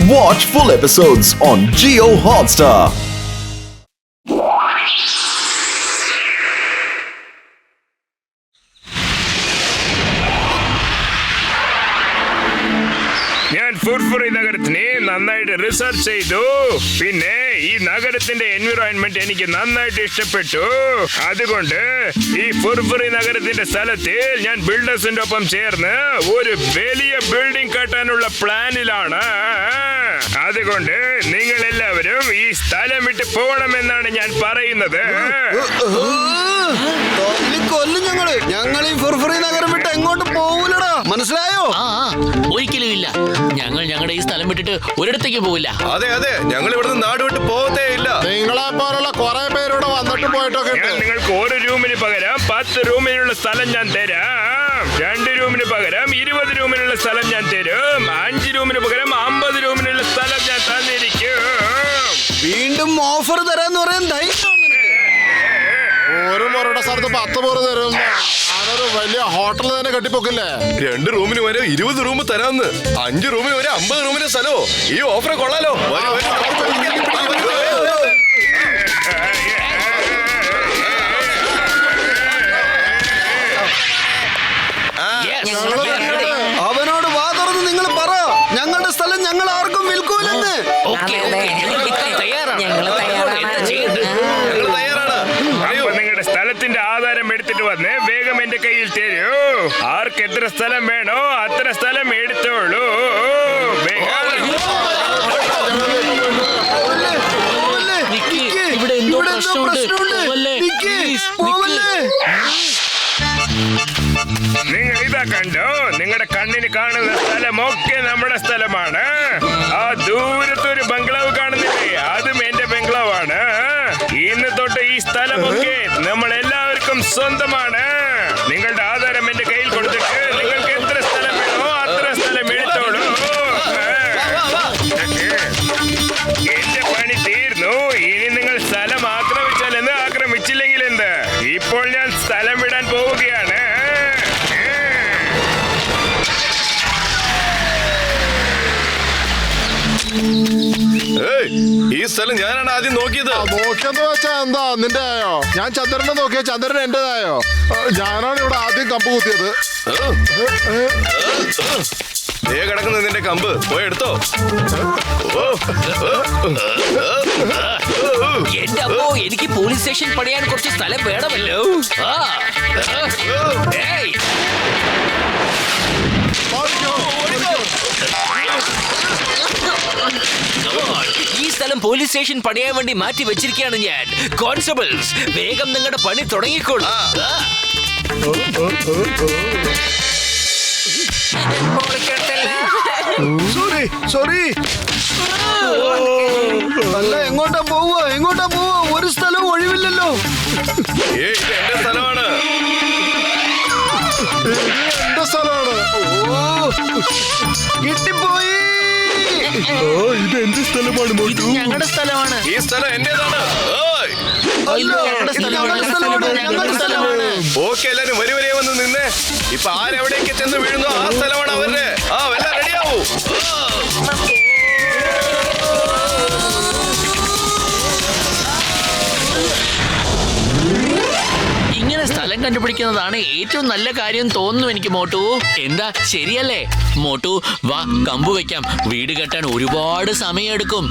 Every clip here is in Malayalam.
Watch full episodes on Jio Hotstar. ഞാൻ ഫുർഫുറി നഗരത്തിനെ നന്നായിട്ട് റിസർച്ച് ചെയ്തു. പിന്നെ ഈ നഗരത്തിന്റെ എൻവിറോൺമെന്റ് എനിക്ക് നന്നായിട്ട് ഇഷ്ടപ്പെട്ടു. അതുകൊണ്ട് ഈ ഫുർഫുറി നഗരത്തിന്റെ സ്ഥലത്തിൽ ഞാൻ ബിൽഡേഴ്സിന്റെ ഒപ്പം ചേർന്ന് ഒരു വലിയ ബിൽഡിംഗ് കെട്ടാനുള്ള പ്ലാനിലാണ്. അതുകൊണ്ട് നിങ്ങൾ എല്ലാവരും ഈ സ്ഥലം വിട്ട് പോകണമെന്നാണ് ഞാൻ പറയുന്നത്. ഞങ്ങൾ ഈ ഫുർഫുറി നഗരം വിട്ട് എങ്ങോട്ട് പോകൂലടാ, മനസ്സിലായോ? ഒരിക്കലും ഇല്ല. ഞങ്ങൾ ഞങ്ങളുടെ ഈ സ്ഥലം വിട്ടിട്ട് ഒരിടത്തേക്ക് പോവില്ല. അതെ അതെ, ഞങ്ങൾ ഇവിടുന്ന് നാട് വിട്ട് പോകത്തേ ഇല്ല. നിങ്ങളെ പോലുള്ള കുറെ പേരോട് വന്നിട്ട് പോയിട്ടൊക്കെ ഞാൻ നിങ്ങൾക്ക് ഒരു റൂമിന് പകരം 10 റൂമിനുള്ള സ്ഥലം ഞാൻ തരാം. 2 റൂമിന് പകരം 20 റൂമിനുള്ള സ്ഥലം ഞാൻ തരും. 5 റൂമിന് പകരം 50 റൂമിനുള്ള സ്ഥലം ഞാൻ തന്നിരിക്കും. വീണ്ടും ഓഫർ തരാന്ന് പറയാൻ ധൈര്യം ഒരു മുറയുടെ സ്ഥലത്ത് 10 പേര് തരും. അതൊരു വലിയ ഹോട്ടൽ തന്നെ കെട്ടിപ്പൊക്കില്ലേ? 2 റൂമിന് വരെ 20 റൂം തരാന്ന്. 5 റൂമിന് വരെ 50 റൂമിന് സ്ഥലമോ? ഈ ഓഫർ കൊള്ളാലോ. അവനോട് വാ തുറന്ന് നിങ്ങൾ പറ, ഞങ്ങളുടെ സ്ഥലം ഞങ്ങൾ ആർക്കും വിൽക്കൂലെന്ന്. നിങ്ങളുടെ സ്ഥലത്തിന്റെ ആധാരം എടുത്തിട്ട് വന്ന് വേഗം എന്റെ കയ്യിൽ തരൂ. ആർക്ക് എത്ര സ്ഥലം വേണോ അത്ര സ്ഥലം എടുത്തോളൂ. ഇവിടെ എന്തോ പ്രശ്നമുണ്ട്. നിങ്ങൾ ഇതാ കണ്ടോ, നിങ്ങളുടെ കണ്ണിന് കാണുന്ന സ്ഥലമൊക്കെ നമ്മുടെ സ്ഥലമാണ്. ആ ദൂരത്തൊരു ബംഗ്ലാവ് കാണുന്നില്ലേ, അതും എന്റെ ബംഗ്ലാവാണ്. ഇന്ന് തൊട്ട് ഈ സ്ഥലമൊക്കെ നമ്മൾ എല്ലാവർക്കും സ്വന്തമാണ്. നിങ്ങളുടെ ആധാരം എന്റെ കയ്യിൽ കൊടുത്തിട്ട് നിങ്ങൾക്ക് എത്ര സ്ഥലം വേണോ അത്ര സ്ഥലം എടുത്തോളൂ. എന്റെ പണി തീർന്നു. ഇനി നിങ്ങൾ സ്ഥലം ആക്രമിച്ചാൽ എന്ത്, ആക്രമിച്ചില്ലെങ്കിൽ എന്ത്. ഇപ്പോൾ ഞാൻ സ്ഥലം വിടാൻ പോവുകയാണ്. ഈ സ്ഥലം ഞാനാണ് ആദ്യം നോക്കിയത്. നോക്കിയെന്ന് വെച്ചാ എന്താ നിന്റെ ആയോ? ഞാൻ ചന്ദ്രനെ നോക്കിയ ചന്ദ്രൻ എന്റേതായോ? ഞാനാണ് ഇവിടെ ആദ്യം കമ്പ് കുത്തിയത്. ദേ കിടക്കുന്ന നിന്റെ കമ്പ് പോയി എടുത്തോ. എന്റെ അപ്പോ എനിക്ക് പോലീസ് സ്റ്റേഷൻ പണിയാൻ കുറച്ച് സ്ഥലം വേണമല്ലോ. ഈ സ്ഥലം പോലീസ് സ്റ്റേഷൻ പണിയാൻ വേണ്ടി മാറ്റി വെച്ചിരിക്കുകയാണ് ഞാൻ. കോൺസ്റ്റബിൾസ്, വേഗം നിങ്ങളുടെ പണി തുടങ്ങിക്കോളൂ. സോറി. അല്ല, എങ്ങോട്ടാ പോവുക? ഒരു സ്ഥലവും ഒഴിവില്ലല്ലോ. ഇത് എന്റെ സ്ഥലമാണ്. എന്റെ സ്ഥലമാണ്. കിട്ടിപ്പോയി. ഇത് എന്റെ സ്ഥലമാണ്. ഇത് ഞങ്ങളുടെ സ്ഥലമാണ്. ഈ സ്ഥലം എന്റേതാണ്. ഓക്കെ, എല്ലാരും വരി വരെ വന്ന് നിന്നേ. ഇപ്പൊ ആരെവിടേക്ക് ചെന്ന് വീഴുന്നോ ആ സ്ഥലമാണ് അവരുടെ. എല്ലാം റെഡിയാവൂ. ഇങ്ങനെ സ്ഥലം കണ്ടുപിടിക്കുന്നതാണ് ഏറ്റവും നല്ല കാര്യം തോന്നുന്നു എനിക്ക്. മോട്ടു, എന്താ ശരിയല്ലേ? മോട്ടു, വാ കമ്പ് വെക്കാം. വീട് കെട്ടാൻ ഒരുപാട് സമയമെടുക്കും.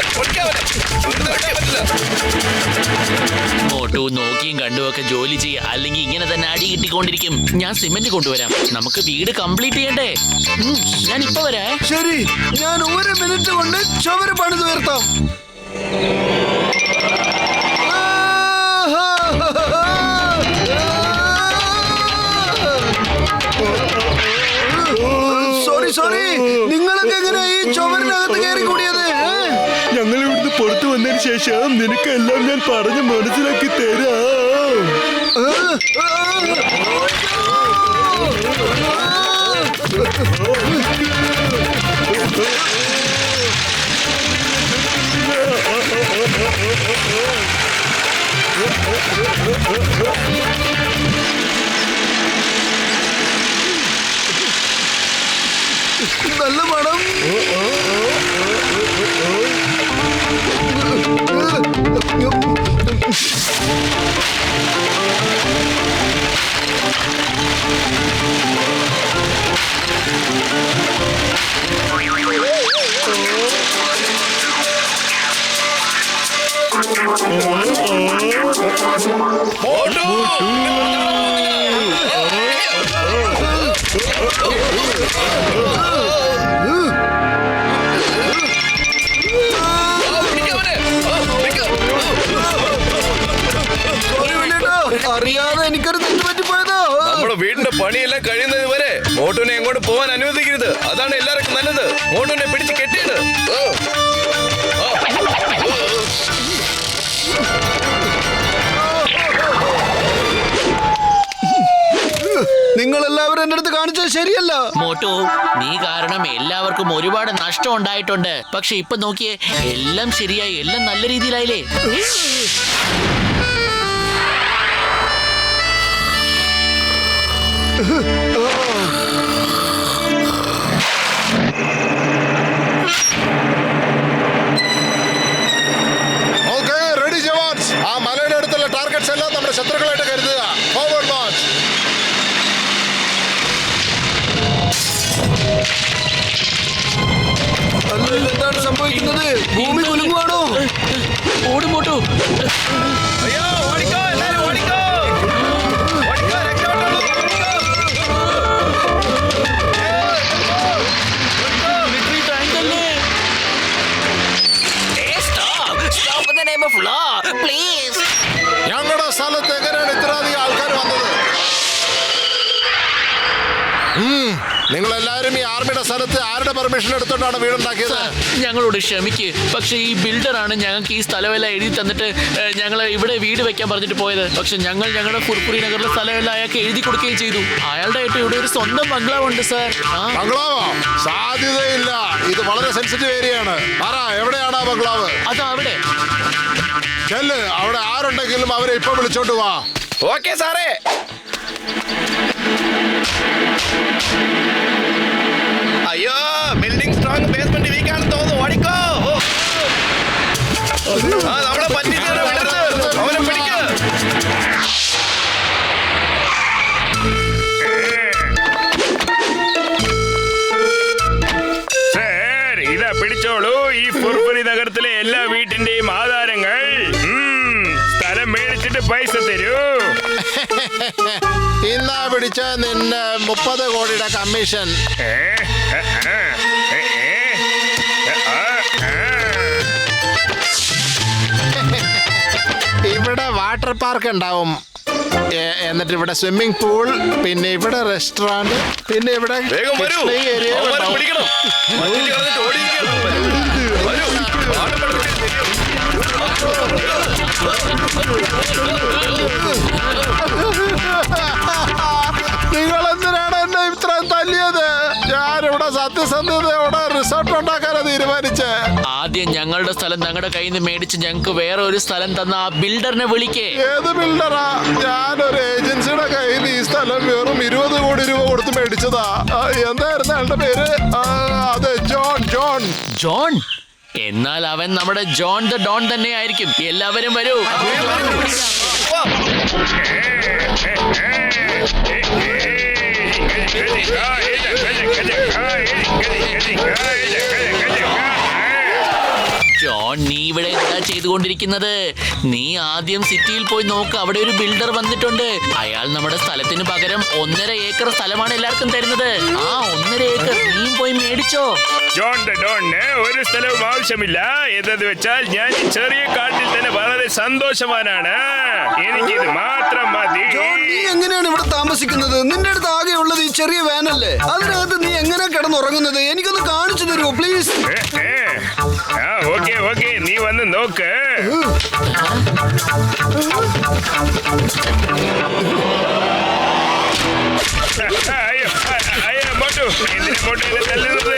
പിടിക്കാതെ മോട്ടു, നോക്കിയും കണ്ടുമൊക്കെ ജോലി ചെയ്യുക, അല്ലെങ്കിൽ ഇങ്ങനെ തന്നെ അടി കിട്ടിക്കൊണ്ടിരിക്കും. ഞാൻ സിമെന്റ് കൊണ്ടുവരാം. നമുക്ക് വീട് കംപ്ലീറ്റ് ചെയ്യണ്ടേ? ഞാൻ ഇപ്പൊ വരാം. ശരി, ഞാൻ 1 മിനിറ്റ് കൊണ്ട് ചുവര് പണിത് ഉയർത്താം. പുറത്തു വന്നതിന് ശേഷം നിനക്കെല്ലാം ഞാൻ പറഞ്ഞു മനസ്സിലാക്കി തരാം. നല്ല മണം. അറിയാതെ എനിക്കൊരു തെറ്റ് പറ്റിപ്പോയതോ. നമ്മുടെ വീടിന്റെ പണിയെല്ലാം കഴിയുന്നത് വരെ മോട്ടുവിനെ എങ്ങോട്ട് പോകാൻ അനുവദിക്കരുത്. അതാണ് എല്ലാവർക്കും നല്ലത്. മോട്ടുവിനെ പിടിച്ച് കെട്ടിയിട്. നിങ്ങൾ എല്ലാവരും എന്റെ അടുത്ത് കാണിച്ചത് ശരിയല്ല. മോട്ടു, നീ കാരണം എല്ലാവർക്കും ഒരുപാട് നഷ്ടം ഉണ്ടായിട്ടുണ്ട്. പക്ഷെ ഇപ്പൊ നോക്കിയേ, എല്ലാം ശരിയായി, എല്ലാം നല്ല രീതിയിലായില്ലേ? Okay, ready jawans. ആ മലയുടെ അടുത്തുള്ള ടാർഗറ്റ്സ് എല്ലാം നമ്മുടെ ശത്രുക്കളായിട്ട് കരുതുക. Forward March. അല്ല, എന്താണ് സംഭവിക്കുന്നത്? ഭൂമി കുലുങ്ങുവാണോ? ഓടും മോട്ടു. അയ്യോ, ഓടിക്കോ, എല്ലാരും ഓടിക്കോ. ഓടിക്കോ, രക്ഷപ്പെട്ടോ. Victory tank അല്ലേ? Stop in the name of law, please. ഞങ്ങളുടെ സ്ഥലത്ത് എങ്ങനെയാണ് ഇത്രയധികം ആൾക്കാർ വന്നത്? നിങ്ങൾ എല്ലാവരും ഈ ആർമിയുടെ സ്ഥലത്ത് ആരുടെ പെർമിഷൻ എടുത്തോണ്ടാണ് വീടുണ്ടാക്കിയത്? ഞങ്ങളോട് ക്ഷമിക്ക്, പക്ഷെ ഈ ബിൽഡറാണ് ഞങ്ങൾക്ക് ഈ സ്ഥലമെല്ലാം എഴുതി തന്നിട്ട് ഞങ്ങൾ ഇവിടെ വീട് വെക്കാൻ പറഞ്ഞിട്ട് പോയത്. പക്ഷെ ഞങ്ങൾ ഞങ്ങളുടെ ഫുർഫുറി നഗറിലെ സ്ഥലമെല്ലാം അയാൾക്ക് എഴുതി കൊടുക്കുകയും ചെയ്തു. അയാളുടെ ആയിട്ട് ഇവിടെ ഒരു സ്വന്തം ബംഗ്ലാവ് ഉണ്ട് സാർ. ബംഗ്ലാവോ? സാധ്യതയില്ല. ഇത് വളരെ സെൻസിറ്റീവ് ഏരിയ ആണ്. എവിടെയാണ് ആ ബംഗ്ലാവ്? അതാ അവിടെ. ചെല്ല്, അവിടെ ആരുണ്ടെങ്കിലും അവരെ ഇപ്പൊ വിളിച്ചോണ്ട് വാ. ഓക്കെ സാറേ. അയ്യോ, ബിൽഡിംഗ് സ്ട്രോങ്, ബേസ്മെന്റ് വീക്ക് ആണെന്ന് തോന്നുന്നു. ഓടിക്കോ. നമ്മളെ പറ്റിച്ചാണ് വിടരുത്. അവനെ പിടിക്ക്. സാർ, ഇതാ പിടിച്ചോളൂ ഈ ഫുർഫുറി നഗരത്തിലെ എല്ലാ വീട്ടിന്റെയും ആധാരങ്ങൾ. സ്ഥലം മേടിച്ചിട്ട് പൈസ തരൂ. ഇന്നാ പിടിച്ച നിന്നെ 30 കോടിയുടെ കമ്മീഷൻ. ഇവിടെ വാട്ടർ പാർക്ക് ഉണ്ടാവും, എന്നിട്ട് ഇവിടെ സ്വിമ്മിംഗ് പൂൾ, പിന്നെ ഇവിടെ റെസ്റ്റോറന്റ്, പിന്നെ ഇവിടെ വേഗം വരൂ. ഏരിയ അവന്മാരെ പിടിക്കണം. മഞ്ഞിൽ കളഞ്ഞിട്ട് ഓടിയിരിക്കുകയാണ്. വരൂ. നിങ്ങൾ എന്തിനാണ് എന്നെ ഇത്രയും തല്ലിയത്? ഞാനിവിടെ സത്യസന്ധതയോടെ റിസോർട്ട് ഉണ്ടാക്കാനാ തീരുമാനിച്ചേ. ആദ്യം ഞങ്ങളുടെ സ്ഥലം ഞങ്ങളുടെ കയ്യിൽ നിന്ന് മേടിച്ച് ഞങ്ങൾക്ക് വേറെ ഒരു സ്ഥലം തന്ന ആ ബിൽഡറിനെ വിളിക്കേ. ഏത് ബിൽഡറാ? ഞാനൊരു ഏജൻസിയുടെ കയ്യിൽ നിന്ന് ഈ സ്ഥലം വെറും 20 കോടി രൂപ കൊടുത്ത് മേടിച്ചതാ. എന്തായിരുന്നു അയാളുടെ പേര്? അതെ, ജോൺ. ജോൺ? എന്നാൽ അവൻ നമ്മുടെ ജോൺ ദ ഡോൺ തന്നെ ആയിരിക്കും. എല്ലാവരും വരൂ. ജോൺ, നീ ഇവിടെ എന്താ ചെയ്തുകൊണ്ടിരിക്കുന്നത്? നീ ആദ്യം സിറ്റിയിൽ പോയി നോക്ക്, അവിടെ ഒരു ബിൽഡർ വന്നിട്ടുണ്ട്. അയാൾ നമ്മുടെ സ്ഥലത്തിന് പകരം 1.5 ഏക്കർ സ്ഥലമാണ് എല്ലാവർക്കും തരുന്നത്. ആ 1.5 ഏക്കർ നീ പോയി മേടിച്ചോ. ജോൺ ദ ഡോണിന് ഒരു സ്ഥലവും ആവശ്യമില്ല. എന്തെന്ന് വെച്ചാൽ ഞാൻ ഈ ചെറിയ കാട്ടിൽ തന്നെ വളരെ സന്തോഷവാനാണ്. എനിക്കിത് മാത്രം മതി. ജോൺ, നീ എങ്ങനെയാണ് ഇവിടെ താമസിക്കുന്നത്? നിന്റെ അടുത്ത് ആകെ ഉള്ളത് ഈ ചെറിയ വാനല്ലേ? അതിനകത്ത് നീ എങ്ങനെ കിടന്നുറങ്ങുന്നത്? എനിക്കൊന്ന് കാണിച്ചു തരുമോ പ്ലീസ്? ഓക്കെ ഓക്കെ, നീ വന്ന് നോക്ക്. അയ്യോ അയ്യോ മോട്ടു, എന്തിനാ മോട്ടു എന്നെ തല്ലുന്നത്?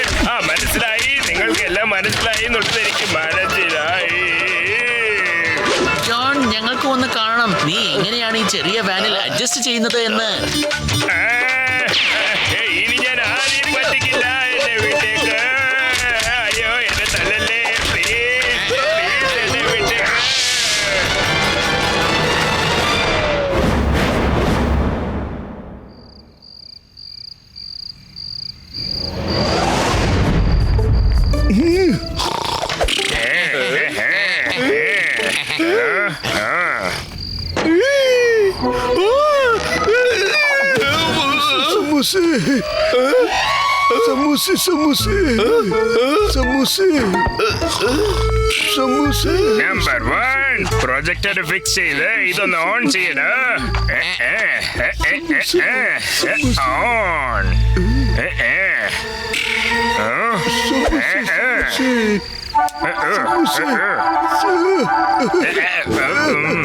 മനസ്സിലായി, നിങ്ങൾക്ക് എല്ലാം മനസ്സിലായി എന്നുള്ളത് എനിക്ക് മനസ്സിലായി. ജോൺ, ഞങ്ങൾക്ക് ഒന്ന് കാണണം. നീ എങ്ങനെയാണ് ഈ ചെറിയ വാനിൽ അഡ്ജസ്റ്റ് ചെയ്യുന്നത് എന്ന്. ഇനി ഞാൻ ആരെയും പറ്റിക്കില്ല. എന്നെ വീട്ടേക്ക്. അയ്യോ എന്നെ തല്ലല്ലേ, പ്ലീസ് പ്ലീസ് എന്നെ വീട്ടേക്ക്. Samosa samosa samosa samosa. Number 1 projector fix ചെയ്ത് ഇതൊന്ന് ഓൺ ചെയ്യണ. ഓൺ.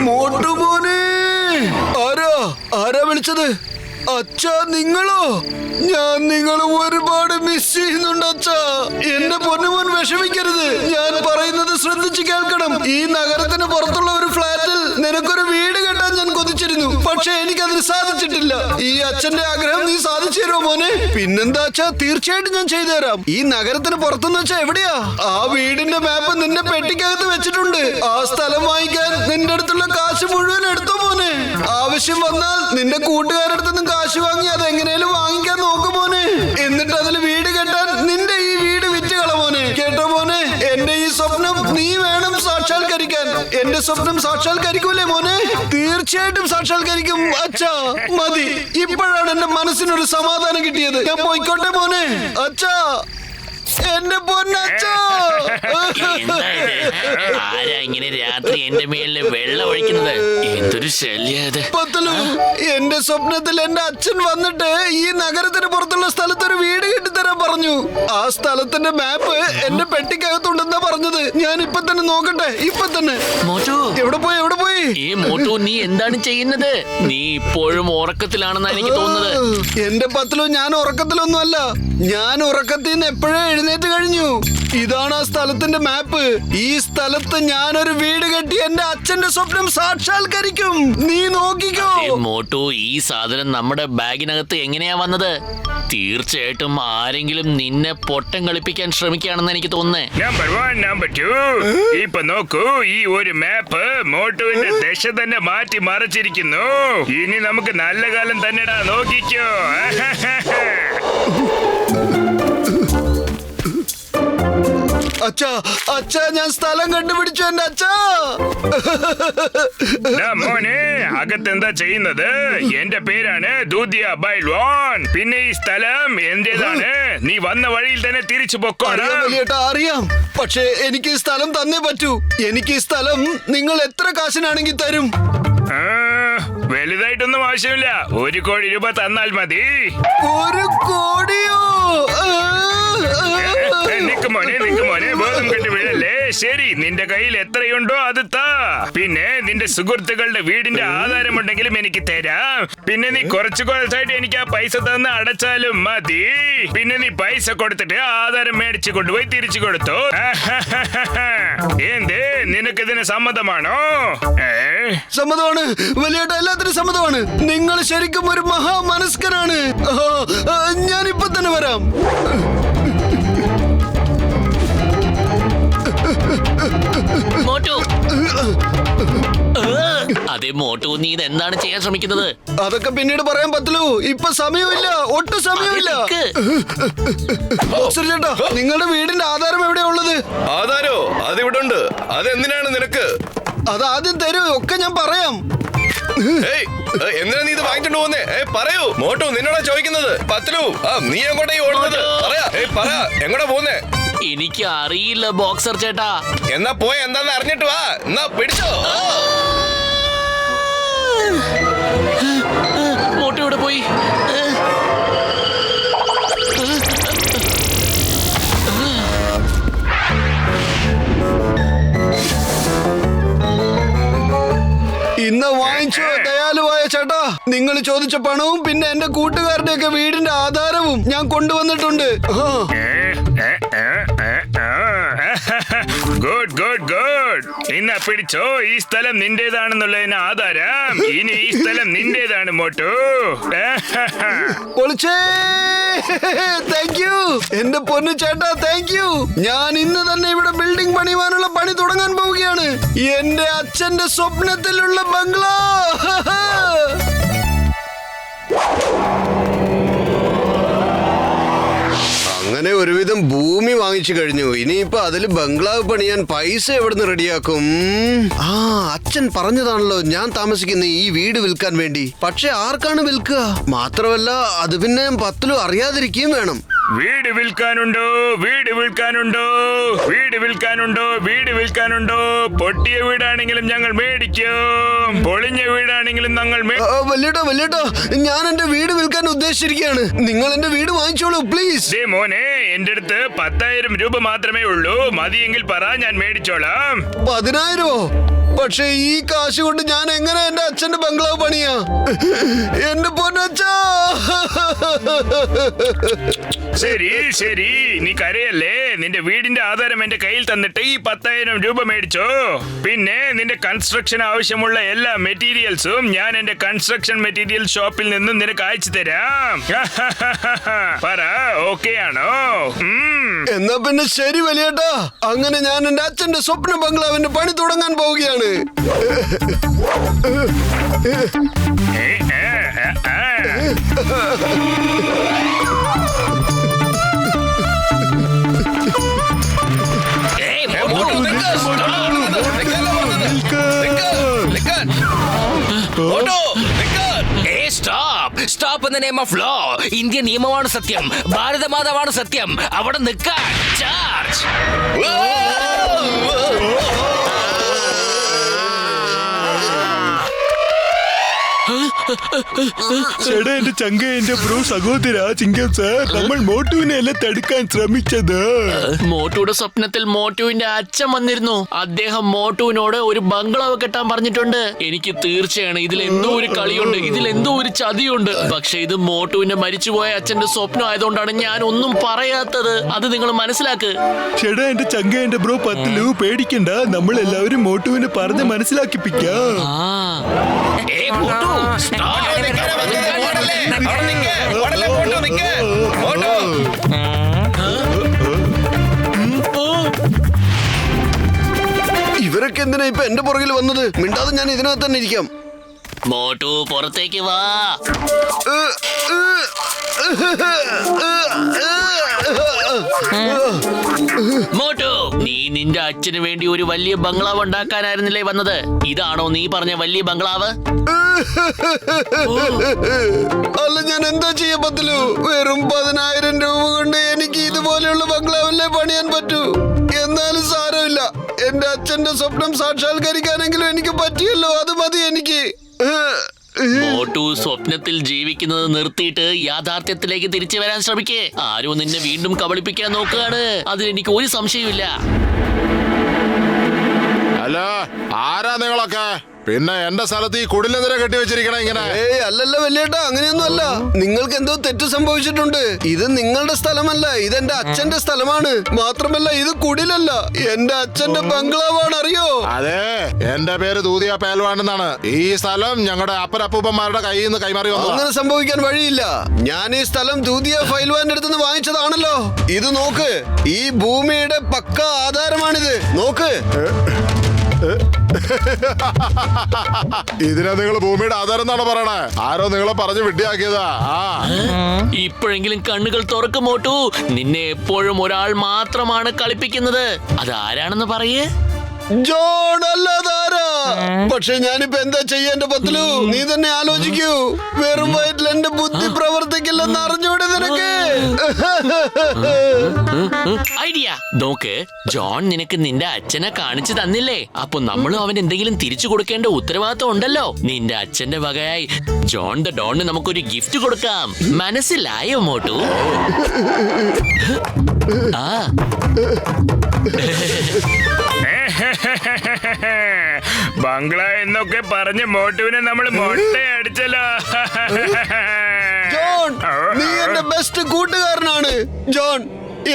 മോട്ടു മോനെ, ആരാ വിളിച്ചത്? അച്ഛാ, നിങ്ങളോ? ഞാൻ നിങ്ങളെ ഒരുപാട് മിസ് ചെയ്യുന്നുണ്ട് അച്ഛാ. എന്റെ പൊന്നുമോൻ വിഷമിക്കരുത്. ഞാൻ പറയുന്നത് ശ്രദ്ധിച്ച് കേൾക്കണം. ഈ നഗരത്തിന് പുറത്തുള്ള ഒരു ഫ്ലാറ്റിൽ നിനക്കൊരു വീട് കെട്ടാൻ ഞാൻ കൊതിച്ചിരുന്നു. പക്ഷെ എനിക്കതിന് സാധിച്ചിട്ടില്ല. ഈ അച്ഛന്റെ ആഗ്രഹം നീ സാധിച്ചു തരുമോ മോനെ? പിന്നെന്താ അച്ഛാ, തീർച്ചയായിട്ടും ഞാൻ ചെയ്തു തരാം. ഈ നഗരത്തിന് പുറത്തുനിന്ന് വെച്ചാ എവിടെയാ? ആ വീടിന്റെ മാപ്പ് നിന്റെ പെട്ടിക്കകത്ത് വെച്ചിട്ടുണ്ട്. ആ സ്ഥലം വാങ്ങിക്കാൻ നിന്റെ അടുത്തുള്ള കാശ് മുഴുവൻ എടുത്തോ മോനെ. ആവശ്യം വന്നാൽ നിന്റെ കൂട്ടുകാരടുത്ത് നിന്നും കാശ് വാങ്ങി അതെങ്ങനെയും വാങ്ങിക്കാൻ നോക്കും മോനെ. എന്നിട്ട് അതിൽ വീട് കെട്ടാൻ നിന്റെ ഈ വീട് വിറ്റ് കള മോനെ. കേട്ടോ മോനെ? എന്റെ ഈ സ്വപ്നം നീ വേണം സാക്ഷാത്കരിക്കാൻ. എന്റെ സ്വപ്നം സാക്ഷാത്കരിക്കൂലേ മോനെ? തീർച്ചയായിട്ടും സാക്ഷാത്കരിക്കും അച്ഛാ. മതി, ഇപ്പോഴാണ് എന്റെ മനസ്സിനൊരു സമാധാനം കിട്ടിയത്. ഞാൻ പോയിക്കോട്ടെ മോനെ. അച്ഛാ, എന്റെ പൊന്നച്ഛാ. ആരാ ഇങ്ങനെ രാത്രി എന്റെ മേലില് വെള്ളം ഒഴിക്കുന്നത്? എന്തൊരു ശല്യത്. പത്തലു, എന്റെ സ്വപ്നത്തിൽ എന്റെ അച്ഛൻ വന്നിട്ട് ഈ നഗരത്തിന് പുറത്തുള്ള സ്ഥലത്ത് ഒരു വീട് കെട്ടിത്തരാൻ പറഞ്ഞു. ആ സ്ഥലത്തിന്റെ മാപ്പ് എന്റെ പെട്ടിക്കകത്തുണ്ടെന്നാ പറഞ്ഞത്. ഞാൻ ഇപ്പൊ തന്നെ നോക്കട്ടെ, ഇപ്പൊ തന്നെ. മോട്ടു, എവിടെ പോയി? ഈ മോട്ടു, നീ എന്താണ് ചെയ്യുന്നത്? നീ ഇപ്പോഴും ഉറക്കത്തിലാണെന്നാ എനിക്ക് തോന്നുന്നത്. എന്റെ പത്തലു, ഞാൻ ഉറക്കത്തിലൊന്നും അല്ല. ഞാൻ ഉറക്കത്തിൽ നിന്ന് എപ്പോഴേ എഴുന്നേറ്റ് കഴിഞ്ഞു. ഇതാണ് ആ സ്ഥലത്തിന്റെ മാപ്പ്. ഈ സ്ഥലത്ത് ഞാനൊരു വീട് കെട്ടി എന്റെ അച്ഛന്റെ സ്വപ്നം സാക്ഷാത്കരിക്കും. നീ നോക്കിക്കോ. മോട്ടു, ഈ സാധനം നമ്മുടെ ബാഗിനകത്ത് എങ്ങനെയാ വന്നത്? തീർച്ചയായിട്ടും ആരെങ്കിലും നിന്നെ പൊട്ടം കളിപ്പിക്കാൻ ശ്രമിക്കുകയാണെന്ന് എനിക്ക് തോന്നുന്നേ. നമ്പർ 1 നമ്പർ 2 ഇപ്പൊ നോക്കൂ, ഈ ഒരു മാപ്പ് മോട്ടുവിന്റെ ദശ തന്നെ മാറ്റി മറിച്ചിരിക്കുന്നു. ഇനി നമുക്ക് നല്ല കാലം തന്നെടാ, നോക്കിക്കോ. അച്ഛാ, അച്ഛാ, ഞാൻ സ്ഥലം കണ്ടുപിടിച്ചു എന്റെ അച്ഛാ. മോനെ, അകത്തെന്താ ചെയ്യുന്നത്? എന്റെ പേരാണ് ദൂതിയ ബൈൽവാൻ. പിന്നെ ഈ സ്ഥലം എന്റേതാണ്. നീ വന്ന വഴിയിൽ തന്നെ തിരിച്ചു പൊക്കോടാ. അറിയാം, പക്ഷേ എനിക്ക് ഈ സ്ഥലം തന്നേ പറ്റൂ. എനിക്ക് ഈ സ്ഥലം നിങ്ങൾ എത്ര കാശിനാണെങ്കിൽ തരും. വലുതായിട്ടൊന്നും ആവശ്യമില്ല. 1 കോടി രൂപ തന്നാൽ മതി. 1 കോടിയോ? നിക്ക് മോനെ, ബോധം കെട്ടി വീഴല്ലേ. ശരി, നിന്റെ കയ്യിൽ എത്രയുണ്ടോ അത് താ. പിന്നെ നിന്റെ സുഹൃത്തുക്കളുടെ വീടിന്റെ ആധാരമുണ്ടെങ്കിലും എനിക്ക് തരാം. പിന്നെ നീ കുറച്ചായിട്ട് എനിക്ക് ആ പൈസ തന്ന് അടച്ചാലും മതി. പിന്നെ നീ പൈസ കൊടുത്തിട്ട് ആധാരം മേടിച്ചു കൊണ്ടുപോയി തിരിച്ചു കൊടുത്തു. എന്തേ, നിനക്കിതിന് സമ്മതമാണോ? സമ്മതമാണ് വലിയേട്ട, എല്ലാത്തിനും സമ്മതമാണ്. നിങ്ങൾ ശരിക്കും ഒരു മഹാമനസ്കനാണ്. ഞാനിപ്പോ തന്നെ വരാം. മോട്ടു, അതെ മോട്ടു, നീ ഇത് എന്താണ് ചെയ്യാൻ ശ്രമിക്കുന്നത്? അതൊക്കെ പിന്നീട് പറയാൻ പറ്റുള്ളൂ. ഇപ്പൊ സമയമില്ല, ഒട്ടും സമയമില്ല. ബോക്സർ ചേട്ടാ, നിങ്ങളുടെ വീടിന്റെ ആധാരം എവിടെയാ ഉള്ളത്? ആധാരോ? അതിവിടെ ഉണ്ട്. അതെന്തിനാണ് നിനക്ക്? അത് ആദ്യം തരൂ, ഒക്കെ ഞാൻ പറയാം. എന്തിനാ നീ ഇത് വാങ്ങിച്ചോണ്ട് പോന്നേ? പറയൂ. മോട്ടു, നിന്നോടാ ചോദിക്കുന്നത്. പത്തലു, നീ എങ്ങോട്ടേ ഓടുന്നത്? പറ, എങ്ങോട്ടാ പോന്നേ? എനിക്ക് അറിയില്ല ബോക്സർ ചേട്ടാ. എന്നാ പോയ എന്താന്ന് അറിഞ്ഞിട്ട് വാ. എന്നാ പിടിച്ചോ. മോട്ടു ഇവിടെ പോയി. ഇന്ന് വാങ്ങിച്ചോ ദയാലുവായ ചേട്ടാ. നിങ്ങൾ ചോദിച്ച പണവും പിന്നെ എന്റെ കൂട്ടുകാരുടെയൊക്കെ വീടിന്റെ ആധാരവും ഞാൻ കൊണ്ടുവന്നിട്ടുണ്ട്. Good good good. ഇന്ന പിടിച്ചോ, ഈ സ്ഥലം നിന്റേതാണെന്നുള്ളതിന് ആധാരം. ഇനി ഈ സ്ഥലം നിന്റേതാണ് മോട്ടു. പൊളിച്ചേ. താങ്ക് യു എന്റെ പൊന്നു ചേട്ടാ, താങ്ക് യു. ഞാൻ ഇന്ന് തന്നെ ഇവിടെ ബിൽഡിംഗ് പണിയുവാനുള്ള പണി തുടങ്ങാൻ പോവുകയാണ്. എന്റെ അച്ഛന്റെ സ്വപ്നത്തിലുള്ള ബംഗ്ലാ. അങ്ങനെ ഒരുവിധം ഭൂമി വാങ്ങിച്ചു കഴിഞ്ഞു. ഇനിയിപ്പോ അതില് ബംഗ്ലാവ് പണിയാൻ പൈസ എവിടുന്ന് റെഡിയാക്കും? അച്ഛൻ പറഞ്ഞതാണല്ലോ ഞാൻ താമസിക്കുന്ന ഈ വീട് വിൽക്കാൻ വേണ്ടി. പക്ഷെ ആർക്കാണ് വിൽക്കുക? മാത്രമല്ല അത് പിന്നെ പത്തിലും അറിയാതിരിക്കുകയും വേണം. വീട് വിൽക്കാനുണ്ടോ, വീട് വിൽക്കാനുണ്ടോ, വീട് വിൽക്കാനുണ്ടോ, വീട് വിൽക്കാനുണ്ടോ? പൊട്ടിയ വീടാണെങ്കിലും ഞങ്ങൾ മേടിക്കും, പൊളിഞ്ഞ വീടാണെങ്കിലും ഞങ്ങൾ വല്യേട്ടോ, ഞാൻ എന്റെ വീട് വിൽക്കാൻ ഉദ്ദേശിച്ചിരിക്കുകയാണ്. നിങ്ങൾ എന്റെ വീട് വാങ്ങിച്ചോളൂ പ്ലീസ്. മോനെ, എന്റെ അടുത്ത് 10,000 രൂപ മാത്രമേ ഉള്ളൂ. മതിയെങ്കിൽ പറ, ഞാൻ മേടിച്ചോളാം. 10,000? പക്ഷെ ഈ കാശ് കൊണ്ട് ഞാൻ എങ്ങനെ എന്റെ അച്ഛന്റെ ബംഗ്ലാവ് പണിയാ? എന്റെ പൊന്നച്ഛാ. ശരി ശരി, നീ കരയല്ലേ. നിന്റെ വീടിന്റെ ആധാരം എന്റെ കയ്യിൽ തന്നിട്ട് ഈ 10,000 രൂപ മേടിച്ചോ. പിന്നെ നിന്റെ കൺസ്ട്രക്ഷൻ ആവശ്യമുള്ള എല്ലാ മെറ്റീരിയൽസും ഞാൻ എന്റെ കൺസ്ട്രക്ഷൻ മെറ്റീരിയൽ ഷോപ്പിൽ നിന്നും നിനക്ക് അയച്ചു തരാം. പറ, ഓക്കെ ആണോ? എന്നാ പിന്നെ ശരി വലിയേട്ടാ. അങ്ങനെ ഞാൻ എന്റെ അച്ഛന്റെ സ്വപ്ന ബംഗ്ലാവിന്റെ പണി തുടങ്ങാൻ പോവുകയാണ്. Stop in the name of law. Indian നിയമമാണ് സത്യം, ഭാരതമാതാവാണ് സത്യം. അവിടെ നിൽക്കാൻ ചാർജ്. ചേട്ടാ, എന്റെ ചങ്ക, എന്റെ ബ്രോ, സഹോദര ചിങ്കം സാർ, നമ്മൾ മോട്ടുവിനെ അല്ല തടുക്കാൻ ശ്രമിച്ചത്. മോട്ടുയുടെ സ്വപ്നത്തിൽ മോട്ടുവിന്റെ അച്ഛൻ വന്നിരുന്നു. അദ്ദേഹം മോട്ടുവിനോട് ഒരു ബംഗ്ലാവ് കെട്ടാൻ പറഞ്ഞിട്ടുണ്ട്. എനിക്ക് തീർച്ചയാണ് ഇതിൽ എന്തോ ഒരു കളിയുണ്ട്, ഇതിൽ എന്തോ ഒരു ചതിയുണ്ട്. പക്ഷെ ഇത് മോട്ടുവിന്റെ മരിച്ചുപോയ അച്ഛന്റെ സ്വപ്നം ആയതുകൊണ്ടാണ് ഞാൻ ഒന്നും പറയാത്തത്. അത് നിങ്ങൾ മനസ്സിലാക്ക്. ചേട്ടാ, എന്റെ ചങ്ക, എന്റെ ബ്രോ, പത്തിലു പേടിക്കണ്ട. നമ്മൾ എല്ലാവരും മോട്ടുവിനെ പറഞ്ഞ് മനസ്സിലാക്കിപ്പിക്കാം. ഇവരൊക്കെ എന്തിനാ ഇപ്പൊ എന്റെ പുറകിൽ വന്നത്? മിണ്ടാതെ ഞാൻ ഇതിനകത്ത് തന്നെ ഇരിക്കാം. മോട്ടു, പുറത്തേക്ക് വാ. മോട്ടു, നീ നിന്റെ അച്ഛന് വേണ്ടി ഒരു വലിയ ബംഗ്ലാവ് ഉണ്ടാക്കാനായിരുന്നില്ലേ വന്നത്? ഇതാണോ നീ പറഞ്ഞ വലിയ ബംഗ്ലാവ്? അല്ല, ഞാൻ എന്താ ചെയ്യാൻ പറ്റില്ലു? വെറും 10,000 രൂപ കൊണ്ട് എനിക്ക് ഇതുപോലെയുള്ള ബംഗ്ലാവല്ലേ പണിയാൻ പറ്റൂ. എന്നാലും സാരമില്ല, എന്റെ അച്ഛന്റെ സ്വപ്നം സാക്ഷാത്കരിക്കാനെങ്കിലും എനിക്ക് പറ്റിയല്ലോ. അത് മതി എനിക്ക്. മോട്ടു, സ്വപ്നത്തിൽ ജീവിക്കുന്നത് നിർത്തിയിട്ട് യാഥാർത്ഥ്യത്തിലേക്ക് തിരിച്ചു വരാൻ ശ്രമിക്കേ. ആരോ നിന്നെ വീണ്ടും കബളിപ്പിക്കാൻ നോക്കുകയാണ്. അതിലെനിക്ക് ഒരു സംശയമില്ല. അല്ല, ആരാ നിങ്ങളൊക്കെ? പിന്നെ എന്റെ സ്ഥലത്ത് ഈ കുടിലെന്തിനാ കെട്ടിവെച്ചിരിക്കണ ഇങ്ങനെ? അല്ലല്ല വലിയേട്ടാ, അങ്ങനെയൊന്നും അല്ല. നിങ്ങൾക്ക് എന്തോ തെറ്റ് സംഭവിച്ചിട്ടുണ്ട്. ഇത് നിങ്ങളുടെ സ്ഥലമല്ല, ഇതെന്റെ അച്ഛന്റെ സ്ഥലമാണ്. മാത്രമല്ല ഇത് കുടിലല്ല, എന്റെ അച്ഛന്റെ ബംഗ്ലാവാണ്. അറിയോ? അതെ, എന്റെ പേര് ദൂതിയ പേൽവാൻ എന്നാണ്. ഈ സ്ഥലം ഞങ്ങളുടെ അപ്പനപ്പൂപ്പന്മാരുടെ കയ്യിൽ നിന്ന് കൈമാറി വന്നു. അങ്ങനെ സംഭവിക്കാൻ വഴിയില്ല. ഞാൻ ഈ സ്ഥലം ദൂതിയ ഫൈൽവാന്റെ അടുത്ത് നിന്ന് വാങ്ങിച്ചതാണല്ലോ. ഇത് നോക്ക്, ഈ ഭൂമിയുടെ പക്ക ആധാരമാണിത്. നോക്ക്. ഇതിനെ നിങ്ങൾ ഭൂമിയുടെ ആധാരം എന്നാണ് പറയണേ? ആരോ നിങ്ങളെ പറഞ്ഞ് വിഡ്ഢിയാക്കിയതാ. ഇപ്പോഴെങ്കിലും കണ്ണുകൾ തുറക്കും മോട്ടു. നിന്നെ എപ്പോഴും ഒരാൾ മാത്രമാണ് കളിപ്പിക്കുന്നത്. അതാരാണെന്ന് പറയേ. ജോൺ അല്ലാതാരാ? പക്ഷെ ഞാനിപ്പോ എന്താ ചെയ്യാ എന്റെ പത്ലു? നീ തന്നെ ആലോചിക്കൂ. വെറും വയറ്റിൽ എന്റെ ബുദ്ധി പ്രവർത്തിക്കില്ലെന്ന് അറിഞ്ഞൂടെ നിനക്ക്? ഐഡിയ നോക്ക്, ജോൺ നിനക്ക് നിന്റെ അച്ഛനെ കാണിച്ചു തന്നില്ലേ? അപ്പൊ നമ്മളും അവൻ എന്തെങ്കിലും തിരിച്ചു കൊടുക്കേണ്ട ഉത്തരവാദിത്വം ഉണ്ടല്ലോ. നിന്റെ അച്ഛന്റെ വകയായി ജോൺ ദ ഡോണിന് നമുക്കൊരു ഗിഫ്റ്റ് കൊടുക്കാം. മനസ്സിലായോ മോട്ടു? ആ ബംഗ്ല എന്നൊക്കെ പറഞ്ഞ് മോട്ടുവിനെ നമ്മൾ മൊട്ടയടിച്ചല്ലോ. ജോൺ, നീ എന്റെ ബെസ്റ്റ് കൂട്ടുകാരനാണ്. ജോൺ,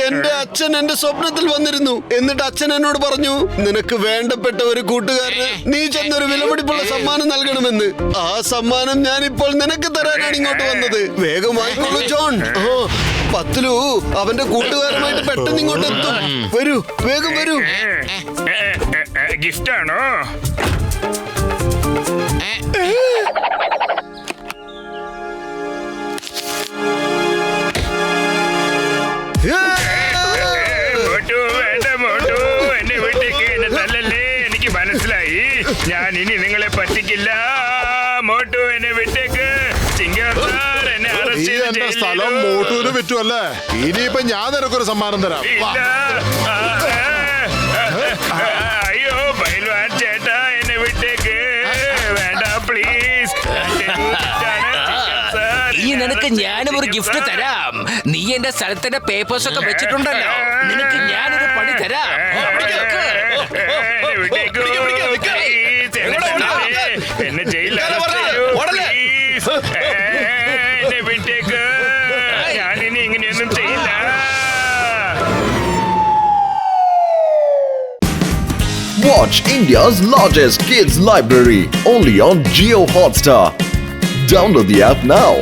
എന്റെ അച്ഛൻ എന്റെ സ്വപ്നത്തിൽ വന്നിരുന്നു. എന്നിട്ട് അച്ഛൻ എന്നോട് പറഞ്ഞു, നിനക്ക് വേണ്ടപ്പെട്ട ഒരു കൂട്ടുകാരന് നീ ചെന്നൊരു വിലപിടിപ്പുള്ള സമ്മാനം നൽകണമെന്ന്. ആ സമ്മാനം ഞാൻ ഇപ്പോൾ നിനക്ക് തരാനാണ് ഇങ്ങോട്ട് വന്നത്. വേഗം വാങ്ങിക്കോളൂ ജോൺ. പത്ലു അവന്റെ കൂട്ടുകാരുമായിട്ട് പെട്ടെന്ന് ഇങ്ങോട്ട് എത്തും. വരൂ, വേഗം വരൂ. ഗിഫ്റ്റാണോ? എനിക്ക് മനസ്സിലായി. ഞാൻ ഇനി നിങ്ങളെ പറ്റിക്കില്ല. മോട്ടു എന്നെ വിട്ടേക്ക്. എന്നെ ഈ എന്റെ സ്ഥലം മോട്ടൂര് വിറ്റുമല്ലേ? ഇനിയിപ്പൊ ഞാൻ നിനക്കൊരു സമ്മാനം തരാം. വാ. അയ്യോ പൈൽവാൻ ചേട്ടാ, എന്നെ വിട്ടേക്ക്. വേണ്ട പ്ലീസ്. ഈ നിനക്ക് ഞാനും ഒരു ഗിഫ്റ്റ് തരാം. നീ എന്റെ സ്ഥലത്തിന്റെ പേപ്പേഴ്സ് ഒക്കെ വെച്ചിട്ടുണ്ടല്ലോ. നിനക്ക് ഞാനൊരു പണി തരാം. എന്നെ ജയിലിൽ വിട്ടേക്ക്. ഞാനിനി ഇങ്ങനെയൊന്നും ചെയ്യില്ല. Watch India's largest kids library only on Jio Hotstar. Download the app now.